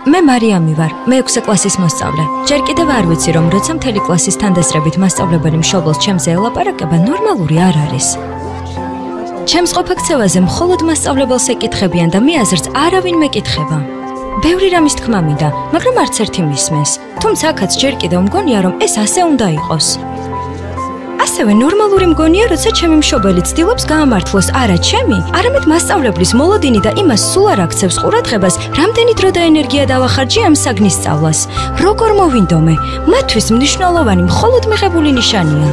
მე მარიამი ვარ, მე 6 კლასის მოსწავლე. ჯერ კიდევ არ ვიცი, რომ როცა მთელი კლასის თანდასწრებით მასწავლებელი მშობელს ჩემზე ელაპარაკება, ნორმალური არ არის. ჩემს ყოფაქცევაზე მხოლოდ მასწავლებელს ეკითხებიან და მე აზრს არავინ მეკითხება. ბევრი რამის თქმა მინდა, მაგრამ არც ერთი მისმენს. თუმცა აქაც ჯერ კიდევ მგონია, რომ ეს ასე უნდა იყოს. ასევე ნორმალური მგონია, როცა ჩემი მშობელი ცდილობს გაამართლოს არა ჩემი, არამედ მასწავლებლის მოლოდინი და იმას სულ არ აქცევს ყურადღებას, რამდენი დრო და ენერგია დავახარჯე ამ საგნის სწავლას. როგორ მოვინდომე, მათთვის მნიშვნელოვანი მხოლოდ მიღებული ნიშანია.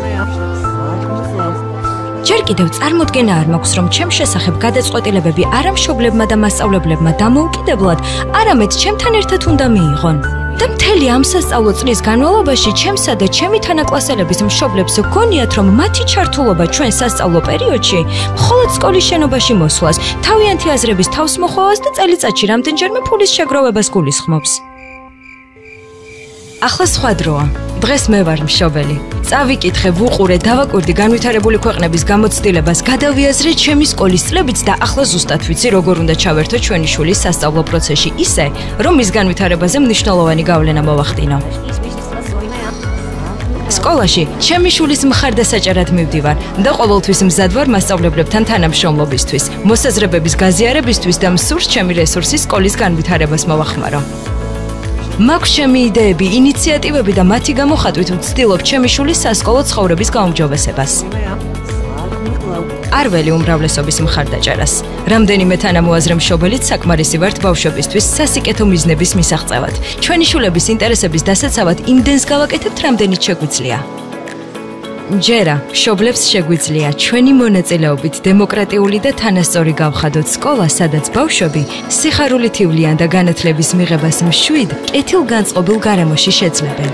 ჯერ კიდევ წარმოდგენა არ მაქვს, რომ ჩემს შესახებ გადაწყვეტილებები არა მშობლებმა და მასწავლებლებმა დამოუკიდებლად, არამედ ჩემთან ერთად უნდა მიიღონ. და მთელი ამ სასწავლო წლის განმავლობაში ჩემსა და ჩემი თანაკლასელების მშობლებს გქონიათ, რომ მათი ჩართულობა ჩვენ სასწავლო პერიოდში მხოლოდ სკოლის შენობაში მოსვლას, თავიანთი აზრების თავსმოხვევას და წელიწადში რამდენჯერმე ფულის შეგროვებას გულისხმობს. ახლა სხვა დროა. დღეს მე ვარ მშობელი. წავიკითხე, ვუყურე, დავაკვირდი განვითარებული ქვეყნების გამოცდილებას, გადავიაზრე ჩემი სკოლის წლებიც და ახლა ზუსტად ვიცი, როგორ უნდა ჩავერთო ჩვენი შვილის სასწავლო პროცესში ისე, რომ მის განვითარებაზე მნიშვნელოვანი გავლენა მოვახდინო. სკოლაში ჩემი შვილის მხარდასაჭერად მივდივარ და ყოველთვის მზად ვარ მასწავლებლებთან თანამშრომლობისთვის, მოსაზრებების გაზიარებისთვის და მსურს ჩემი რესურსი სკოლის განვითარებას მოვახმარო. მაქვს ჩემი იდეები, ინიციატივები და მათი გამოხატვით ვცდილობ ჩემი შვილის სასკოლო ცხოვრების გაუმჯობესებას. არ ველი უმრავლესობის მხარდაჭერას. რამდენიმე თანამოაზრე მშობელიც საკმარისი ვართ ბავშვებისთვის სასიკეთო მიზნების მისაღწევად. ჩვენი შვილების ინტერესების დასაცავად იმდენს გავაკეთებთ, რამდენიც შეგვიძლია. ჯერა, მშობლებს შეგვიძლია ჩვენი მონაწილეობით დემოკრატიული და თანასწორი გავხადოთ სკოლა, სადაც ბავშვები სიხარულით ივლიან და განათლების მიღებას მშვიდ, კეთილგანწყობილ გარემოში შეძლებენ.